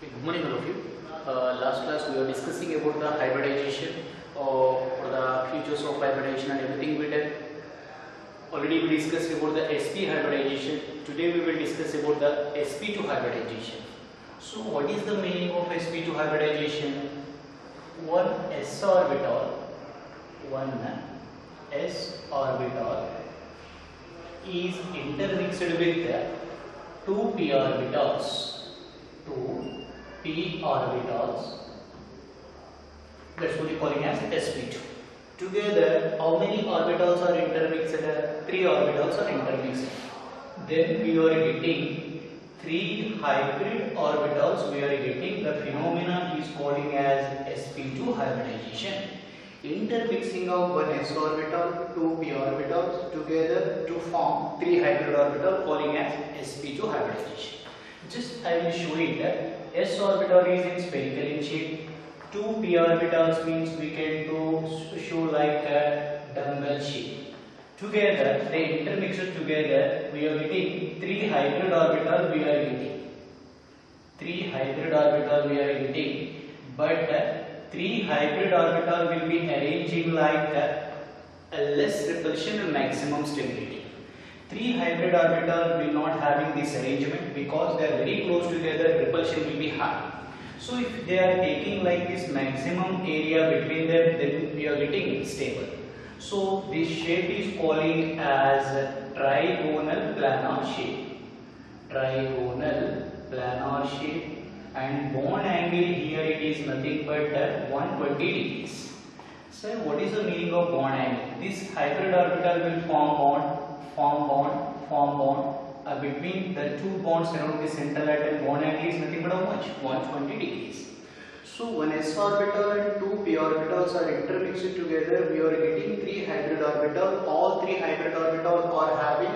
Good morning, all of you. Last class we were discussing about the hybridization or the features of hybridization and everything we did. Already we discussed about the Sp hybridization. Today we will discuss about the Sp2 hybridization. So what is the meaning of Sp2 hybridization? One s orbital is intermixed with two p orbitals, that's what we are calling as sp2. Together, how many orbitals are intermixed? 3 orbitals are intermixed. Then we are getting 3 hybrid orbitals. We are getting the phenomenon is calling as sp2 hybridization. Intermixing of one s orbital, 2 p orbitals together to form 3 hybrid orbitals calling as sp2 hybridization. Just I will show it that s orbital is in spherical in shape. 2 p orbitals means we can show like a dumbbell shape. Together, they intermixed together, we are getting 3 hybrid orbital. We are getting 3 hybrid orbital. We are getting, but 3 hybrid orbital will be arranging like a less repulsion and maximum stability. 3 hybrid orbital will not having this arrangement because they are very close together, repulsion will be high. So if they are taking like this maximum area between them, then we are getting stable. So this shape is calling as trigonal planar shape. Trigonal planar shape, and bond angle here it is nothing but 120 degrees. So what is the meaning of bond angle? This hybrid orbital will form bond between the two bonds around the central atom. Bond angle is nothing but how much? 120 degrees. So one s orbital and 2 p orbitals are intermixed together. We are getting 3 hybrid orbitals. All 3 hybrid orbitals are having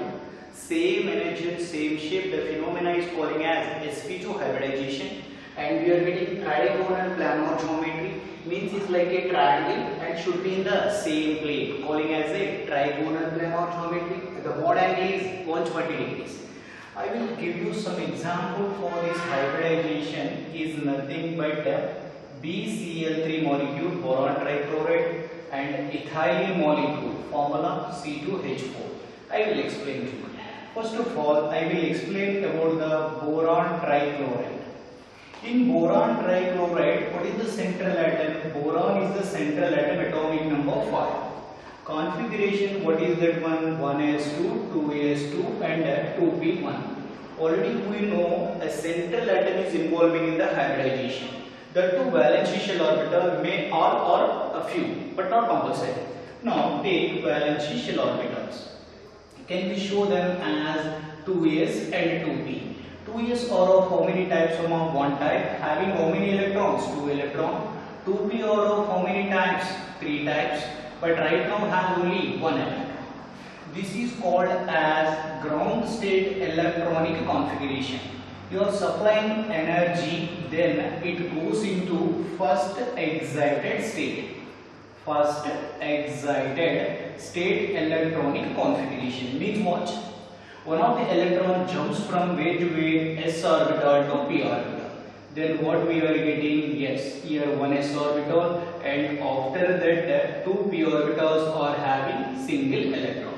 same energy, same shape. The phenomena is calling as sp2 hybridization, and we are getting trigonal planar geometry. Means it's like a triangle and should be in the same plane, calling as a trigonal planar geometry. The bond angle is 120 degrees. I will give you some example for this hybridization. Is nothing but BCl3 molecule, boron trichloride, and ethyl molecule, formula C2h4. I will explain to you. First of all, I will explain about the boron trichloride. In boron trichloride, what is the central atom? Boron is the central atom, atomic number 5. Configuration, what is that one? 1s2, 2s2 and 2p1. Already we know a central atom is involving in the hybridization. The two valence shell orbital may all or a few, but not compulsory. Now take valence shell orbitals. Can we show them as 2s and 2p? 2s are of how many types? Of one type, having how many electrons? 2 electrons. 2p are of how many types? 3 types, but right now have only 1 electron. This is called as ground state electronic configuration. You are supplying energy, then it goes into first excited state. First excited state electronic configuration means what? One of the electron jumps from where to where? S orbital to p orbital. Then what we are getting? Yes, here 1 s orbital, and after that 2 p orbitals are having single electron.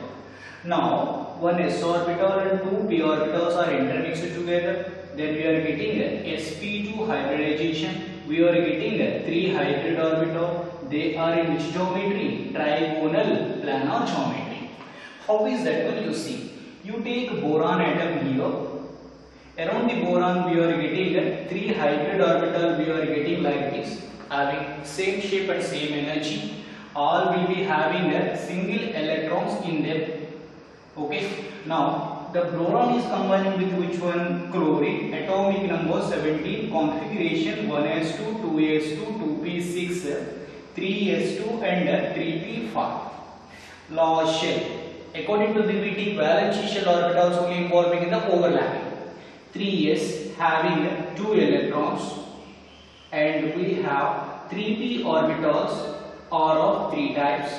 Now 1 s orbital and 2 p orbitals are intermixed together. Then we are getting sp2 hybridization. We are getting 3 hybrid orbital. They are in which geometry? Trigonal planar geometry. How is that one? You see. You take boron atom here. Around the boron we are getting 3 hybrid orbital. We are getting like this, having same shape and same energy. All will be having a single electrons in them. Okay. Now the boron is combining with which one? Chlorine. Atomic number 17. Configuration 1s2, 2s2, 2p6, 3s2 and 3p5. Law shell. According to the VT, valence shell orbitals only involving in the overlapping. 3s having 2 electrons, and we have 3p orbitals are of 3 types.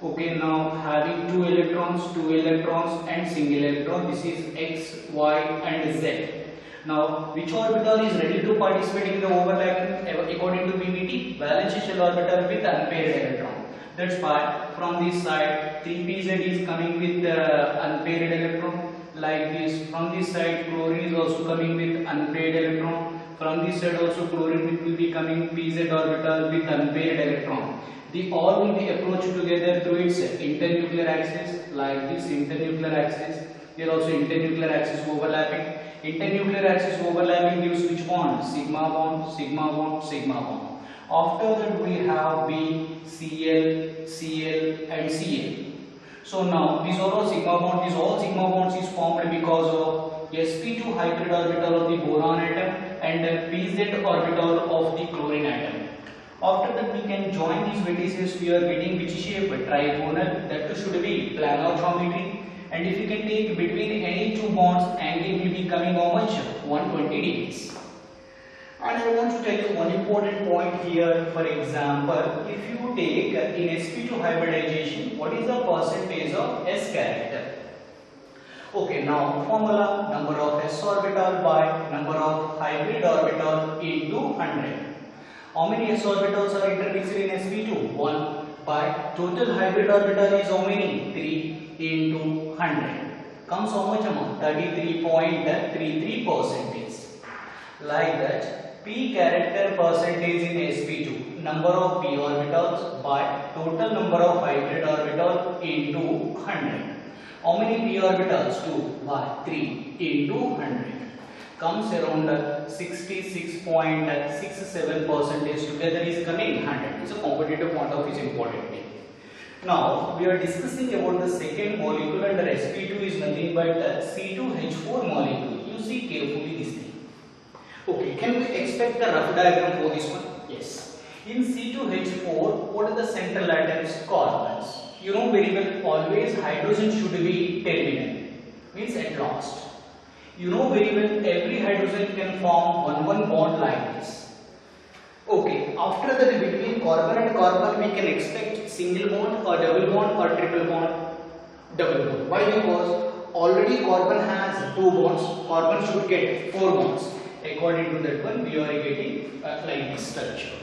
Okay, now having 2 electrons and single electron. This is X, Y and Z. Now, which orbital is ready to participate in the overlapping according to BBT? Valence shell orbital with unpaired electron. That's why from this side 3pz is coming with unpaired electron. Like this, from this side chlorine is also coming with unpaired electron. From this side also chlorine will be coming pz orbital with unpaired electron. They all will be approached together through its internuclear axis, like this internuclear axis. Here also internuclear axis overlapping. Internuclear axis overlapping gives which bond? Sigma bond, sigma bond, sigma bond. After that we have B, Cl, Cl and Cl. So now these are all sigma bonds. These all sigma bonds is formed because of Sp2 hybrid orbital of the boron atom and Pz orbital of the chlorine atom. After that we can join these vertices. We are getting which shape? Trigonal. That should be planar geometry. And if you can take between any two bonds, angle will be coming how much? 120 degrees. And I want to tell you one important point here. For example, if you take in Sp2 hybridization, what is the percentage of S character? Okay, now formula: number of S orbital by number of hybrid orbital into 100. How many S orbitals are intermixed in Sp2? 1 by total hybrid orbital is how many? 3 into 100. Comes how much amount? 33.33%. Like that. P character percentage in Sp2, number of p orbitals by total number of hybrid orbital into 100. How many p orbitals? 2 by 3 into 100. Comes around 66.67% together is coming 100. It's a competitive point of is important thing. Now we are discussing about the second molecule under Sp2 is nothing but C2h4 molecule. You see carefully this thing. Okay, can we expect the rough diagram for this one? Yes. In C2H4, what are the central atoms? Carbons. You know very well, always hydrogen should be terminal, means at last. You know very well, every hydrogen can form one bond like this. Okay, after that between carbon and carbon we can expect single bond or double bond or triple bond. Double bond. Why? Because already carbon has 2 bonds, carbon should get 4 bonds. According to that one, we are getting like this structure.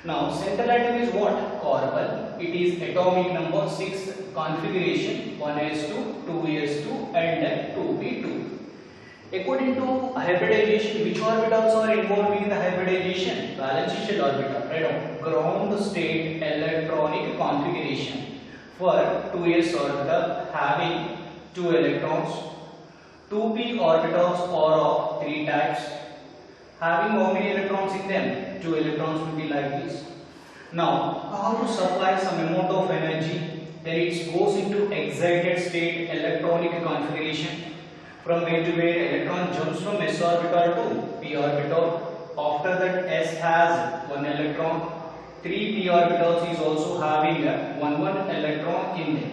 Now, central atom is what? Carbon. It is atomic number 6 configuration 1s2, 2s2 and 2p2. According to hybridization, which orbitals are involved in the hybridization? Valence shell orbital, right? Ground state electronic configuration for 2s orbital having 2 electrons. 2p orbitals are of 3 types. Having how many electrons in them? 2 electrons will be like this. Now, how to supply some amount of energy? Then it goes into excited state electronic configuration. From where to where? Electron jumps from s orbital to p orbital. After that, s has 1 electron. 3 p orbitals is also having one electron in them.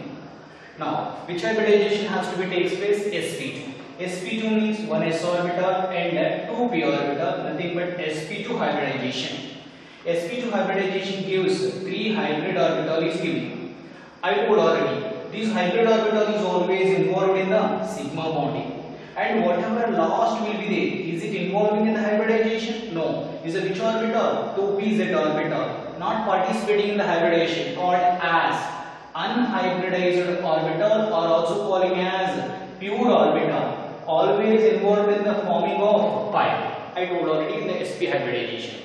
Now, which hybridization has to be takes place? Sp2. Sp2 means 1 s orbital and 2 p orbital, nothing but Sp2 hybridization. Sp2 hybridization gives 3 hybrid orbital is given. I told already, this hybrid orbital is always involved in the sigma bonding. And whatever last will be there, is it involving in the hybridization? No. Is it which orbital? 2pz orbital. Not participating in the hybridization, called as unhybridized orbital or also calling as pure orbital. Always involved in the forming of pi. I told already in the sp hybridization.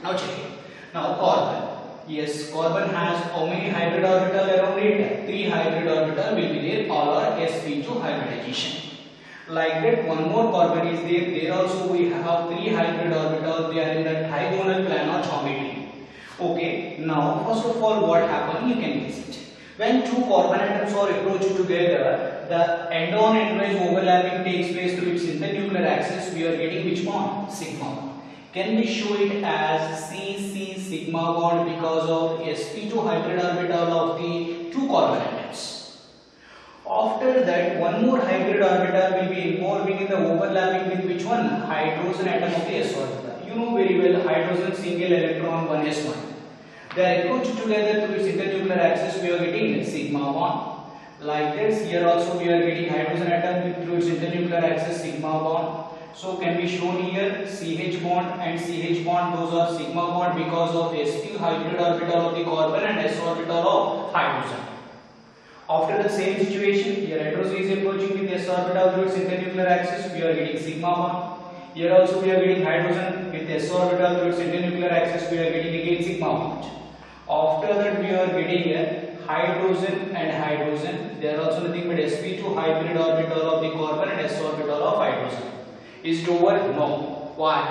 Now check it. Now carbon. Yes, carbon has how many hybrid orbital around it? 3 hybrid orbital will be there. All are sp2 hybridization. Like that, one more carbon is there. There also we have 3 hybrid orbitals. They are in the trigonal planar geometry. Okay. Now, first of all, what happened? You can guess it. When 2 carbon atoms are approached together, the end-on endwise overlapping takes place through its internuclear axis. We are getting which bond? Sigma bond. Can we show it as C sigma bond because of sp2 hybrid orbital of the 2 carbon atoms. After that, one more hybrid orbital will be involving in the overlapping with which one? Hydrogen atom of the s orbital. You know very well, hydrogen single electron 1s1. They are approached together through its internuclear axis. We are getting sigma bond. Like this, here also we are getting hydrogen atom through its internuclear axis sigma bond. So can be shown here CH bond and CH bond, those are sigma bond because of sp hybrid orbital of the carbon and s orbital of hydrogen. After the same situation, here hydrogen is approaching with s orbital to its internuclear axis, we are getting sigma bond. Here also we are getting hydrogen with s orbital to its internuclear axis, we are getting again sigma bond. After that we are getting hydrogen and hydrogen, they are also nothing but sp2 hybrid orbital of the carbon and s orbital of hydrogen. Is it over? No. Why?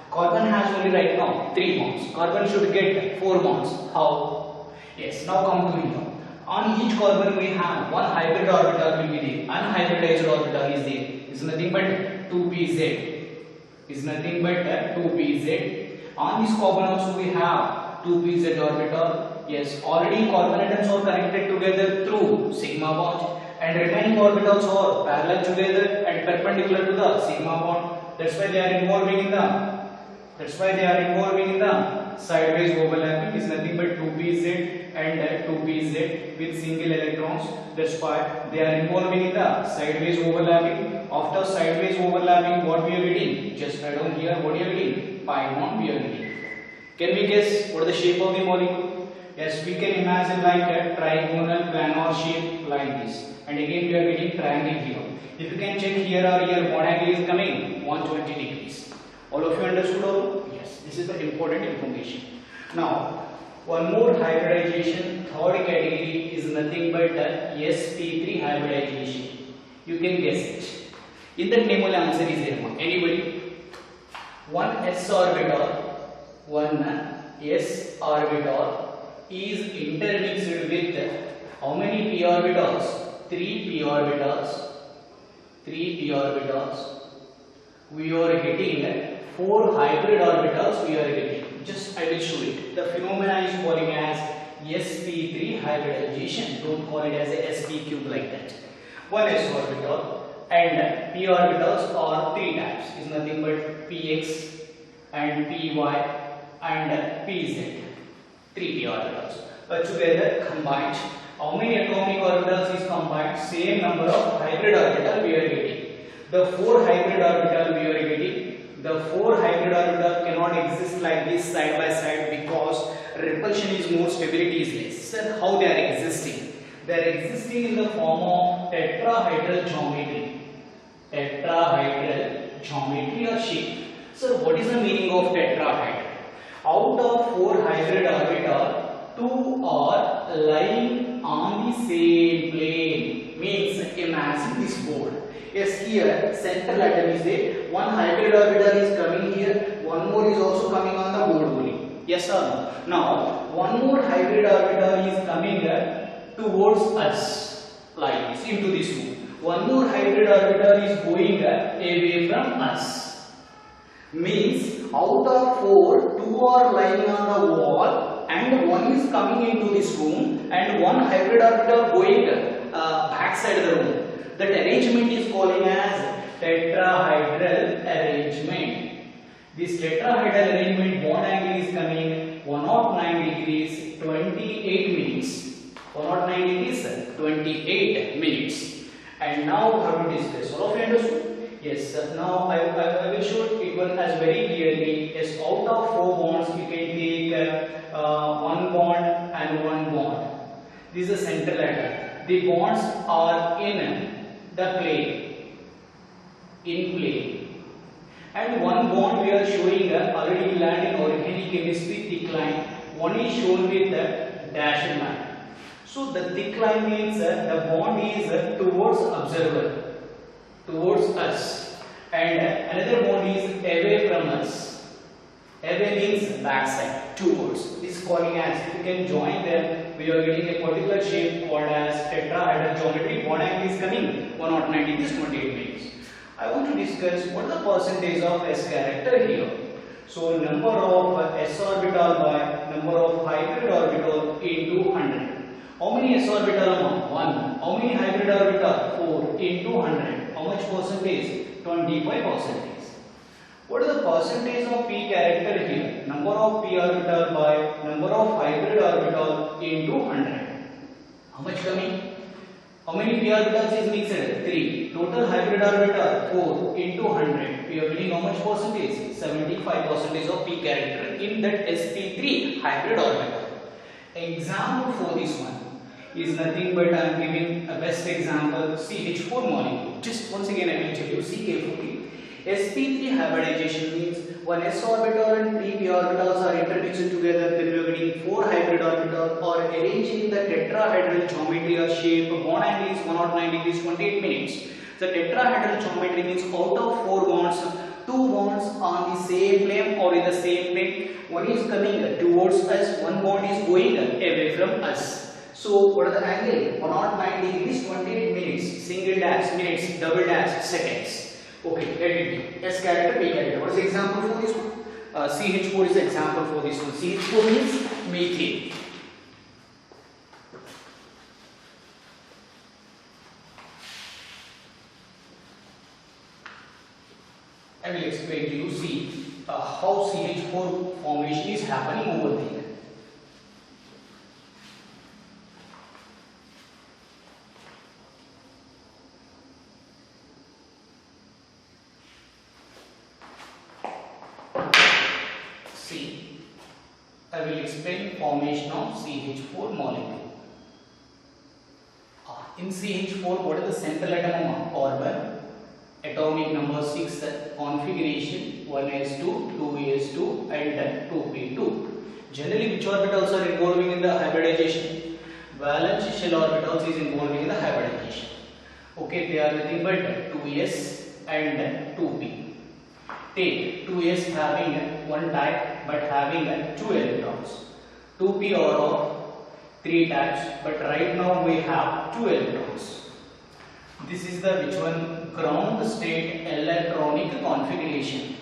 Carbon has only right now 3 bonds. Carbon should get 4 bonds. How? Yes, now come to here. On each carbon we have one hybrid orbital will be there. Unhybridized orbital is there. Is nothing but 2pz. Is nothing but 2pz. On this carbon also we have 2pz orbital. Yes, already carbon atoms are connected together through sigma bond, and remaining orbitals are parallel together and perpendicular to the sigma bond. That's why they are involving in the sideways overlapping. Is nothing but 2pz and 2pz with single electrons. That's why they are involving in the sideways overlapping. After sideways overlapping, what we are getting? Just write down here what we are getting. Pi bond we are getting. Can we guess what is the shape of the molecule? Yes, we can imagine like a trigonal planar shape like this. And again we are getting triangle here. If you can check here or here, bond angle is coming 120 degrees. All of you understood all? Yes, this is the important information. Now, one more hybridization, third category is nothing but Sp3 hybridization. You can guess it. In that name only answer is there. Anybody? One s orbital is intermixed with how many p orbitals? 3 p orbitals. We are getting 4 hybrid orbitals. We are getting. Just I will show it. The phenomena is calling as Sp3 hybridization. Don't call it as a sp cube like that. One s orbital and p orbitals are 3 types. Is nothing but px and py and pz. 3 p orbitals together combined. How many atomic orbitals is combined? Same number of hybrid orbital we are getting. The 4 hybrid orbital we are getting. The 4 hybrid orbital cannot exist like this side by side because repulsion is more, stability is less. Sir, how they are existing? They are existing in the form of tetrahedral geometry. Tetrahedral geometry or shape. Sir, what is the meaning of tetrahedral? Out of 4 hybrid orbital, 2 are lying on the same plane. Means imagine this board. Yes, here central atom is there. One hybrid orbital is coming here. One more is also coming on the board only. Yes or no? Now, one more hybrid orbital is coming towards us like this into this room. One more hybrid orbital is going away from us. Means out of 4, 2 are lying on the wall and 1 is coming into this room and 1 hybrid orbital going back side of the room. That arrangement is calling as tetrahedral arrangement. This tetrahedral arrangement bond angle is coming 109 degrees 28 minutes. 109 degrees 28 minutes. And now we have to discuss. All of you understood? Yes, now I will show it one as very clearly. Yes, out of 4 bonds you can take 1 bond and 1 bond. This is the central atom. The bonds are in the plane. In plane. And 1 bond we are showing already learned in organic chemistry thick line. One is shown with the dashed line. So the thick line means the bond is towards observer. Towards us, and another bond is away from us. Away means backside, towards. This is calling as, if you can join them, we are getting a particular shape called as tetrahedral geometry. Bond angle is coming 109 degrees 28 minutes. I want to discuss what is the percentage of s character here. So number of s orbital by number of hybrid orbital into 100. How many s orbital amount? 1. How many hybrid orbital? 4 into 100. How much percentage? 25%. What is the percentage of p character here? Number of p orbital by number of hybrid orbital into 100. How much coming? How many p orbitals is mixed? 3. Total hybrid orbital 4 into 100. We are getting how much percentage? 75% of p character in that sp3 hybrid orbital. Example for this one is nothing but I am giving a best example, C2h4 molecule. Just once again I will tell you, see carefully. Sp3 hybridization means one s orbital and 3 p orbitals are intermixed together, then we are getting 4 hybrid orbitals or arranged in the tetrahedral geometry or shape. Bond angle is 109 degrees 28 minutes. The tetrahedral geometry means out of 4 bonds, 2 bonds on the same plane or in the same plane. One is coming towards us, one bond is going away from us. So what is the angle? 109 degrees 28 minutes. Single dash minutes, double dash seconds. Okay, let it be. S character, P character. What is the example for this one? CH4 is the example for this one. CH4 means methane. I will explain to you. See how CH4 formation is happening over there. See, I will explain formation of CH4 molecule. In CH4, what is the central atom of carbon? Atomic number 6 configuration 1s2, 2s2 and 2p2. Generally, which orbitals are involving in the hybridization? Valence shell orbitals is involving in the hybridization. Okay, they are nothing but 2s and 2p. Take 2s having one type but having 2 electrons. 2p are of 3 types, but right now we have 2 electrons. This is the which one? Ground state electronic configuration.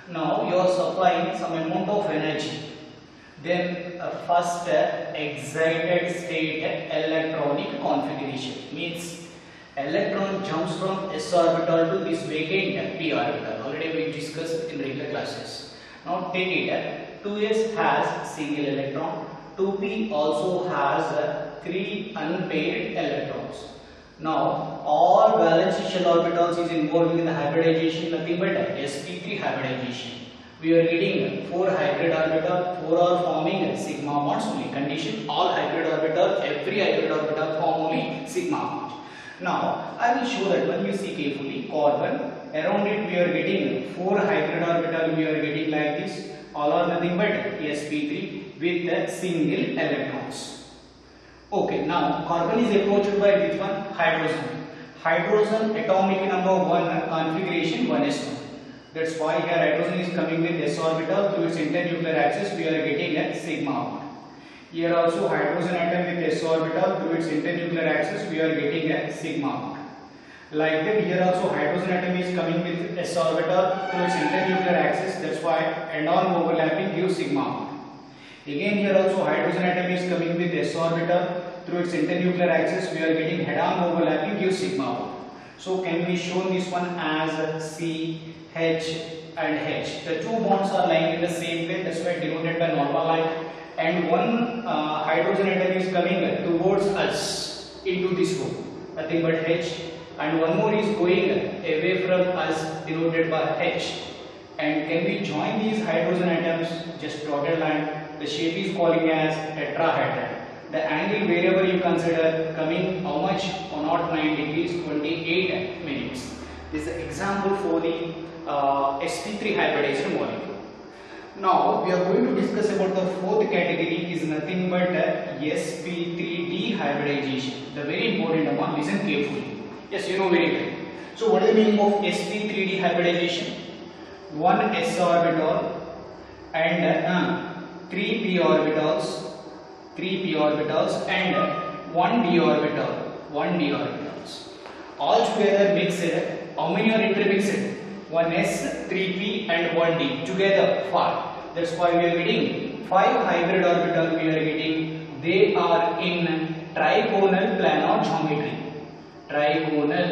Now you are supplying some amount of energy. Then first excited state electronic configuration means electron jumps from s orbital to this vacant p orbital. Already we discussed in regular classes. Now take it. 2s has single electron. 2p also has 3 unpaired electrons. Now all valence shell orbitals is involved in the hybridization, nothing but sp3 hybridization. We are getting 4 hybrid orbital, 4 are forming sigma bonds only. Condition, all hybrid orbital, every hybrid orbital form only sigma bond. Now I will show that when you see carefully, carbon around it we are getting 4 hybrid orbital, we are getting like this, all are nothing but sp3 with single electrons. Okay, now carbon is approached by which one? Hydrogen. Hydrogen atomic number 1 configuration 1s1. That's why here hydrogen is coming with s orbital through its internuclear axis. We are getting a sigma bond. Here also hydrogen atom with s orbital through its internuclear axis. We are getting a sigma bond. Like that, here also hydrogen atom is coming with s orbital through its internuclear axis. That's why end-on overlapping gives sigma bond. Again here also hydrogen atom is coming with s orbital through its internuclear axis. We are getting head-on overlapping gives sigma bond. So can we show this one as C, H and H. The 2 bonds are lying in the same plane. That's why denoted by normal line. And one hydrogen atom is coming towards us into this room. Nothing but H. And one more is going away from us, denoted by H. And can we join these hydrogen atoms? Just dotted line. The shape is calling as tetrahedron. The angle wherever you consider coming how much? 109 degrees 28 minutes. This is the example for the Sp3 hybridization molecule. Now we are going to discuss about the 4th category is nothing but Sp3d hybridization. The very important one. Listen carefully. Yes, you know very well. So what is the meaning of Sp3d hybridization? 1 s orbital and 3 p orbitals and 1 d orbitals. All together mixed. How many are intermixed? 1s, 3p and 1d together 5. That's why we are getting 5 hybrid orbital. We are getting, they are in trigonal planar geometry. Trigonal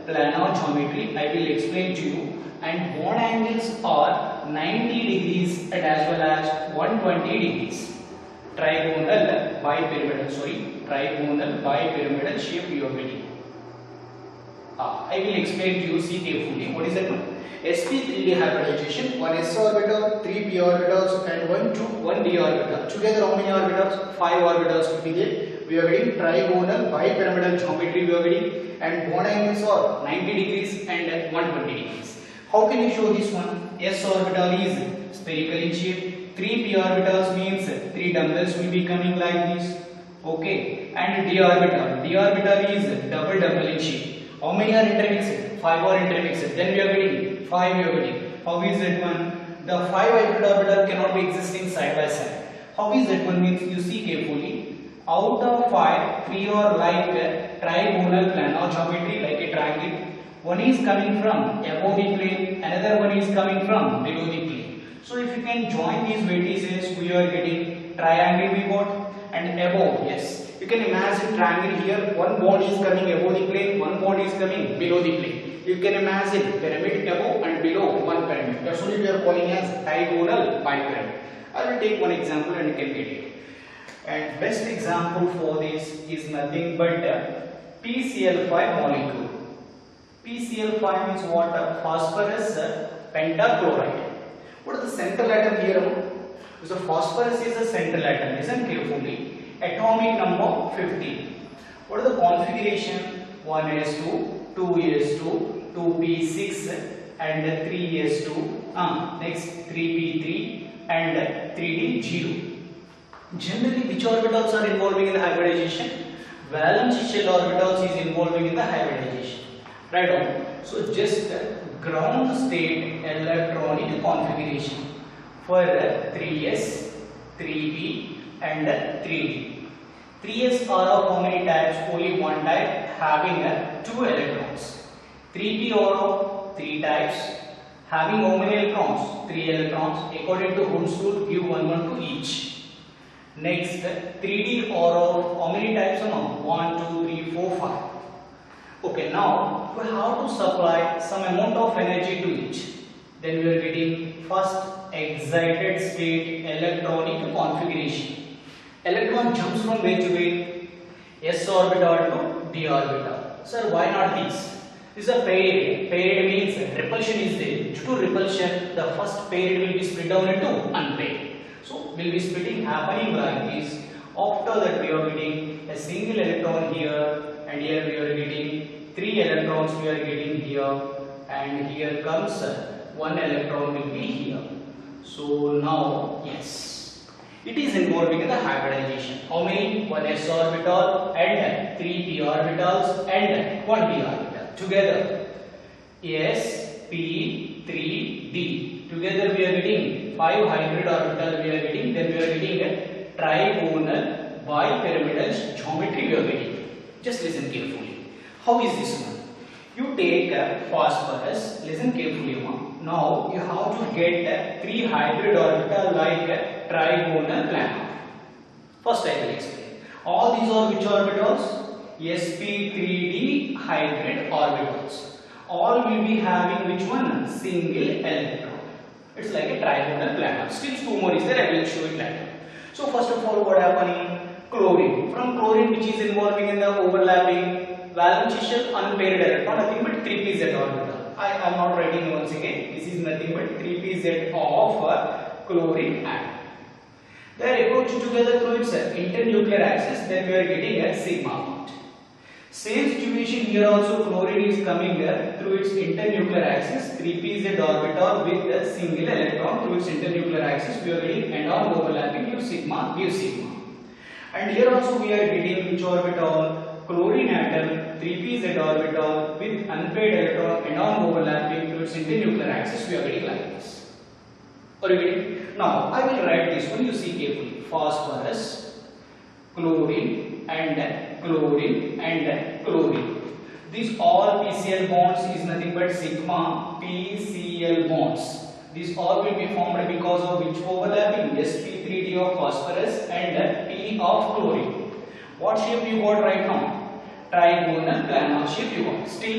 planar geometry. I will explain to you. And bond angles are 90 degrees and as well as 120 degrees. trigonal bipyramidal shape you are getting. I will explain to you, see carefully. What is that one? Sp3d hybridization, one s orbital, 3 p orbitals and 1 d orbital. Together how many orbitals? 5 orbitals will be there. We are getting trigonal bipyramidal geometry we are getting, and bond angles are 90 degrees and 120 degrees. How can you show this one? S orbital is spherical in shape. 3 p orbitals means 3 dumbbells will be coming like this. Okay, and d orbital is double in shape. How many are intermixed? 5 are intermixed. Then we are getting 5. We are getting. How is that one? The 5 hybrid orbital cannot be existing side by side. How is that one? Means you see carefully. Out of 5, 3 are like trigonal planar geometry, like a triangle. One is coming from above the plane, another one is coming from below the plane. So if you can join these vertices, we are getting triangle we got, and above, yes. You can imagine triangle here, one bond is coming above the plane, one bond is coming below the plane. You can imagine pyramid above and below one pyramid. That's what we are calling as trigonal bipyramid. I will take one example and you can get it. And best example for this is nothing but PCl5 molecule. PCl5 means what? Phosphorus pentachloride. What is the central atom here? So phosphorus is a central atom. Listen carefully. Atomic number 50. What is the configuration? 1s2, 2s2, 2p6 and 3s2. Next 3p3 and 3d0. Generally, which orbitals are involving in the hybridization? Valence shell orbitals is involving in the hybridization. Right on. So just ground state electronic configuration for 3s, 3p and 3d. 3s are of how many types? Only one type, having 2 electrons. 3p are of 3 types, having how many electrons? 3 electrons. According to Hund's rule, give 1 to each. Next, 3d are of how many types? 1, 2, 3, 4, 5. Okay, now we have to supply some amount of energy to each. Then we are getting first excited state electronic configuration. Electron jumps from where to where? S orbital to d orbital. Sir, why not this? This is a paired. Paired means repulsion is there. Due to repulsion, the first paired will be split down into unpaired. So, we will be splitting happening like this. After that, we are getting a single electron here, and here we are getting 3 electrons we are getting here, and here comes 1 electron will be here. So now, yes, it is involving in the hybridization. How many? 1 s orbital and 3 p orbitals and 1 d orbital together. Sp3d. Together we are getting 5 hybrid orbital we are getting. Then we are getting a trigonal bipyramidal geometry we are getting. Just listen carefully. How is this one? You take phosphorus. Listen carefully, ma'am. Now you have to get 3 hybrid orbital like trigonal planar. First I will explain. All these are which orbitals? Sp3d hybrid orbitals. All will be having which one? Single electron. It's like a trigonal planar. Still 2 more is there. I will show it later. So first of all, what happening? Chlorine. From chlorine, which is involving in the overlapping valence shell unpaired electron, nothing but 3pz orbital. I am not writing once again. This is nothing but 3pz of chlorine atom. They are approached together through its internuclear axis. Then we are getting a sigma bond. Same situation here also. Chlorine is coming here through its internuclear axis. 3pz orbital with a single electron through its internuclear axis. We are getting end-on overlapping mu sigma. And here also we are getting which orbital? Chlorine atom, 3pz orbital with unpaired electron end-on overlapping through its internuclear axis. We are getting like this. Are you getting? Now I will write this one. You see carefully. Phosphorus, chlorine and chlorine and chlorine. These all PCl bonds is nothing but sigma PCl bonds. These all will be formed because of which overlapping? Sp3d of phosphorus and P of chlorine. What shape you got right now? Trigonal planar shape you got. Still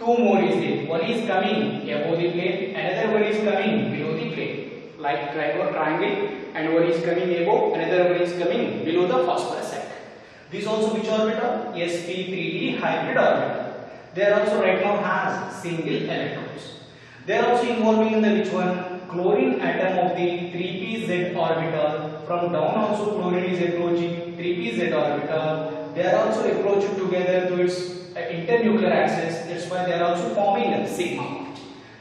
2 more is there. One is coming above the plane, another one is coming below the plane. like triangle, and one is coming above, another one is coming below the phosphorus atom. This also which orbital? Sp3d hybrid orbital. They are also right now has single electrons. They are also involving in the which one? Chlorine atom of the 3pz orbital. From down also chlorine is approaching 3pz orbital. They are also approaching together to its internuclear axis. That's why they are also forming a sigma.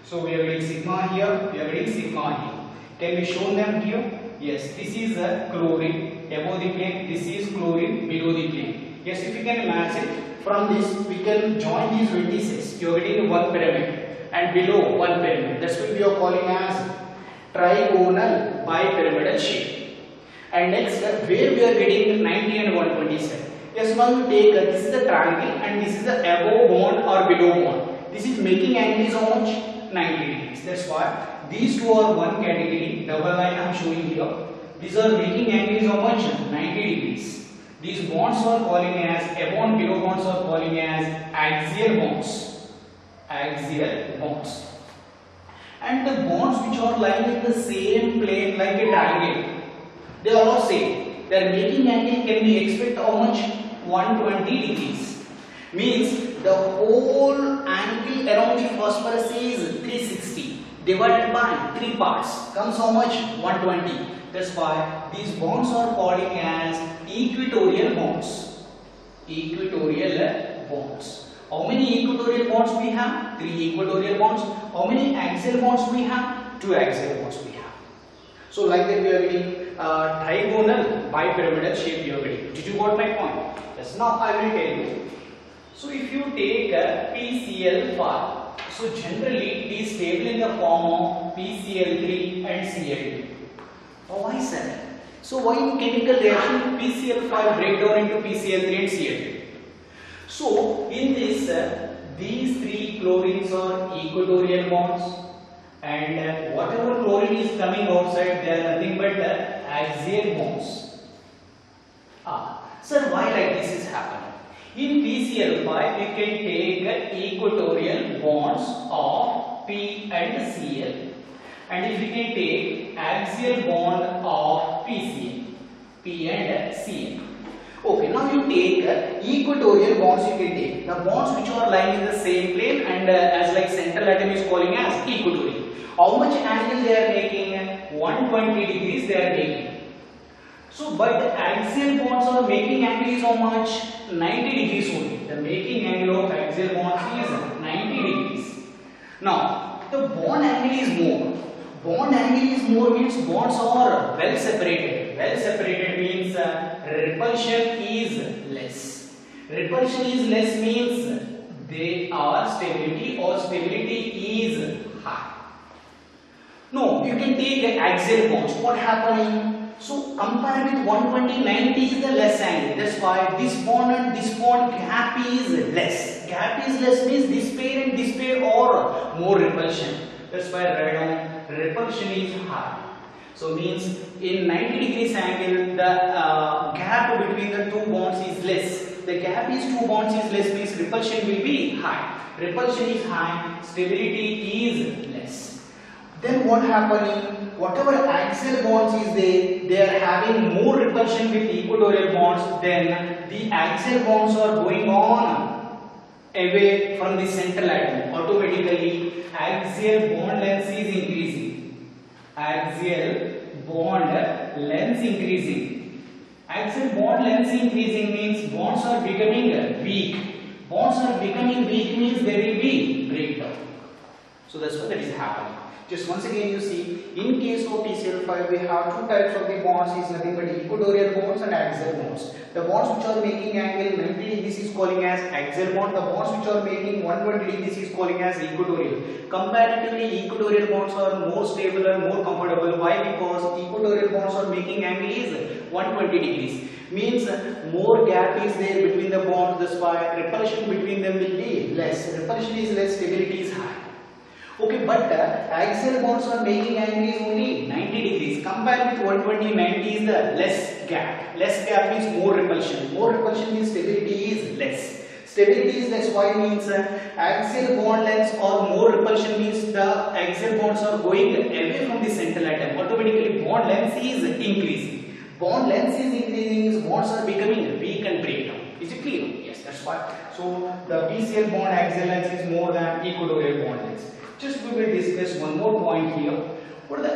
So we are getting sigma here, we are getting sigma here. Can we show them here? Yes, this is a chlorine above the plane, this is chlorine below the plane. Yes, if you can imagine, from this we can join these vertices. You are getting one pyramid and below one pyramid. That's what we are calling as trigonal bipyramidal shape. And next, where we are getting 90 and 127. Yes, now you take this is the triangle and this is the above bond or below bond. This is making angle is how much? 90 degrees. That's why these two are one category. Double line I am showing here. These are making angle is how much? 90 degrees. These bonds are calling as above and below bonds are calling as axial bonds. Axial bonds. And the bonds which are lying in the same plane like a triangle, they are all same. Their making angle can be expected how much? 120 degrees. Means the whole angle around the phosphorus is 360 divided by 3 parts. Comes how much? 120. That's why these bonds are calling as equatorial bonds. Equatorial bonds. How many equatorial bonds we have? 3 equatorial bonds. How many axial bonds we have? 2 axial bonds we have. So like that we are getting trigonal bipyramidal shape you are getting. Did you got my point? Yes. Now I will tell you. So if you take PCl5, so generally it is stable in the form of PCl3 and Cl2. Oh, why sir? So why in chemical reaction PCl5 break down into PCl3 and Cl2? So in this, these 3 chlorines are equatorial bonds, and whatever chlorine is coming outside, they are nothing but axial bonds. Sir, why like this is happening? In PCl5, we can take equatorial bonds of P and Cl, and if we can take axial bond of PCl, P and Cl. Okay, now you take equatorial bonds you can take. The bonds which are lying in the same plane and as like central atom is calling as equatorial. How much angle they are making? 120 degrees they are making. So, but the axial bonds are making angle is how much? 90 degrees only. The making angle of axial bonds is 90 degrees. Now, the bond angle is more. Bond angle is more means bonds are well separated. Well separated means repulsion is less. Repulsion is less means they are stability or stability is high. No, you can take the axial bonds. What happening? So compare with 120, 90 is the less angle. That's why this bond and this bond gap is less. Gap is less means this pair and this pair are more repulsion. That's why write down repulsion is high. So means in 90 degrees angle the gap between the two bonds is less. The gap is two bonds is less means repulsion will be high. Repulsion is high, stability is less. Then what happening? Whatever axial bonds is there, they are having more repulsion with equatorial bonds. Then the axial bonds are going on away from the central atom. Automatically, axial bond length is increasing. Axial bond length increasing. Axial bond length increasing means bonds are becoming weak. Bonds are becoming weak means there will be breakdown. So that's what that is happening. Just once again you see, in case of PCl5 we have two types of the bonds is nothing but equatorial bonds and axial bonds. The bonds which are making angle 90 degrees is calling as axial bond. The bonds which are making 120 degrees is calling as equatorial. Comparatively equatorial bonds are more stable and more comfortable. Why? Because equatorial bonds are making angle is 120 degrees. Means more gap is there between the bonds. That's why repulsion between them will be less. Repulsion is less, stability is high. Okay, but axial bonds are making angle is only 90 degrees. Compared with 120, 90 is the less gap. Less gap means more repulsion. More repulsion means stability is less. Stability is less. Why means axial bond lengths or more repulsion means the axial bonds are going away from the central atom. Automatically bond length is increasing. Bond length is increasing, bonds are becoming weak and breakdown. Is it clear? Yes, that's why. So the PCl bond axial length is more than equatorial bond length. Just we will discuss one more point here. What are the